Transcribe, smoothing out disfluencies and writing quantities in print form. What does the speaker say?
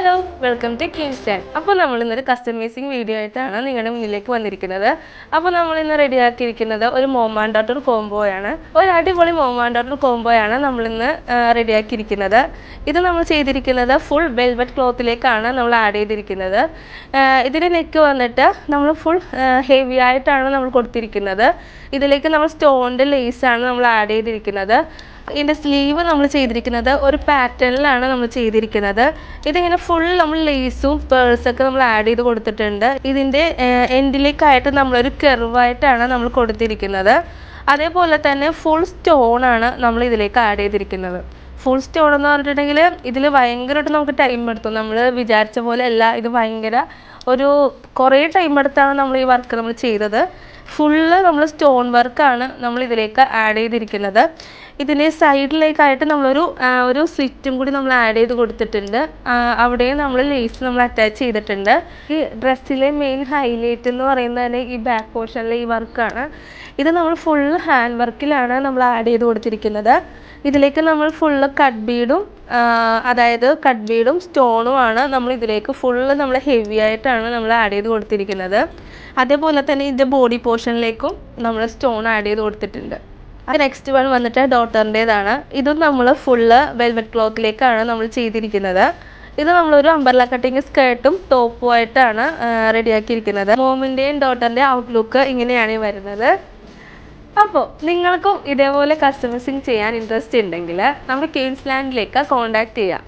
Hello welcome to കിൻസ്റ്റാൻ. അപ്പോൾ നമ്മളിന്നൊരു customising video ആയിട്ടാണ് നിങ്ങളുടെ മുന്നിലേക്ക് വന്നിരിക്കുന്നത്. അപ്പോൾ നമ്മളിന്ന് റെഡിയാക്കിയിരിക്കുന്നത് ഒരു മോം ആൻഡ് ഡോട്ടർ കോംബോയാണ്. ഒരു അടിപൊളി മോം ആൻഡ് ഡോട്ടർ കോംബോയാണ് നമ്മളിന്ന് റെഡിയാക്കിയിരിക്കുന്നത്. ഇത് നമ്മൾ ചെയ്തിരിക്കുന്നത് ഫുൾ വെൽവെറ്റ് ക്ലോത്തിലേക്കാണ് നമ്മൾ ആഡ് ചെയ്തിരിക്കുന്നത്. ഇതിൻ്റെ നെക്ക് വന്നിട്ട് നമ്മൾ ഫുൾ ഹെവി ആയിട്ടാണ് നമ്മൾ കൊടുത്തിരിക്കുന്നത്. ഇതിലേക്ക് നമ്മൾ സ്റ്റോണിൻ്റെ ലേസാണ് നമ്മൾ ആഡ് ചെയ്തിരിക്കുന്നത്. ഇതിൻ്റെ സ്ലീവ് നമ്മൾ ചെയ്തിരിക്കുന്നത് ഒരു പാറ്റേണിലാണ് നമ്മൾ ചെയ്തിരിക്കുന്നത്. ഇതിങ്ങനെ ഫുൾ നമ്മൾ ലേസും പേഴ്സൊക്കെ നമ്മൾ ആഡ് ചെയ്ത് കൊടുത്തിട്ടുണ്ട്. ഇതിൻ്റെ എൻഡിലേക്കായിട്ട് നമ്മളൊരു കെർവായിട്ടാണ് നമ്മൾ കൊടുത്തിരിക്കുന്നത്. അതേപോലെ തന്നെ ഫുൾ സ്റ്റോണാണ് നമ്മൾ ഇതിലേക്ക് ആഡ് ചെയ്തിരിക്കുന്നത്. ഫുൾ സ്റ്റോൺ എന്ന് പറഞ്ഞിട്ടുണ്ടെങ്കിൽ ഇതിൽ ഭയങ്കരമായിട്ട് നമുക്ക് ടൈം എടുത്തു. നമ്മൾ വിചാരിച്ച പോലെ അല്ല, ഇത് ഭയങ്കര കുറേ ടൈം എടുത്താണ് നമ്മൾ ഈ വർക്ക് നമ്മൾ ചെയ്തത്. ഫുള്ള് നമ്മൾ സ്റ്റോൺ വർക്കാണ് നമ്മൾ ഇതിലേക്ക് ആഡ് ചെയ്തിരിക്കുന്നത്. ഇതിൻ്റെ സൈഡിലേക്കായിട്ട് ഒരു സ്ലിറ്റും കൂടി നമ്മൾ ആഡ് ചെയ്ത് കൊടുത്തിട്ടുണ്ട്. അവിടെയും നമ്മൾ ലേസ് നമ്മൾ അറ്റാച്ച് ചെയ്തിട്ടുണ്ട്. ഈ ഡ്രസ്സിലെ മെയിൻ ഹൈലൈറ്റ് എന്ന് പറയുന്നത് തന്നെ ഈ ബാക്ക് പോർഷനിലെ ഈ വർക്കാണ്. ഇത് നമ്മൾ ഫുൾ ഹാൻഡ് വർക്കിലാണ് നമ്മൾ ആഡ് ചെയ്ത് കൊടുത്തിരിക്കുന്നത്. ഇതിലേക്ക് നമ്മൾ ഫുള്ള് കട്ട് ബീഡും സ്റ്റോണുമാണ് നമ്മൾ ഇതിലേക്ക് ഫുള്ള് നമ്മൾ ഹെവി ആയിട്ടാണ് നമ്മൾ ആഡ് ചെയ്ത് കൊടുത്തിരിക്കുന്നത്. അതേപോലെ തന്നെ ഇതിൻ്റെ ബോഡി പോർഷനിലേക്കും നമ്മൾ സ്റ്റോൺ ആഡ് ചെയ്ത് കൊടുത്തിട്ടുണ്ട്. നെക്സ്റ്റ് വൺ വന്നിട്ട് ഡോട്ടറിൻ്റേതാണ്. ഇതും നമ്മൾ ഫുള്ള് വെൽവെറ്റ് ക്ലോത്തിലേക്കാണ് നമ്മൾ ചെയ്തിരിക്കുന്നത്. ഇത് നമ്മളൊരു അംബർല കട്ടിങ് സ്കേർട്ടും ടോപ്പും ആയിട്ടാണ് റെഡിയാക്കിയിരിക്കുന്നത്. മോമിൻ്റെയും ഡോട്ടറിൻ്റെയും ഔട്ട്ലുക്ക് ഇങ്ങനെയാണ് വരുന്നത്. അപ്പോൾ നിങ്ങൾക്കും ഇതേപോലെ കസ്റ്റമൈസിങ് ചെയ്യാൻ ഇൻട്രസ്റ്റ് ഉണ്ടെങ്കിൽ നമ്മുടെ കിൻസ്ലാൻഡിലേക്ക് കോൺടാക്റ്റ് ചെയ്യാം.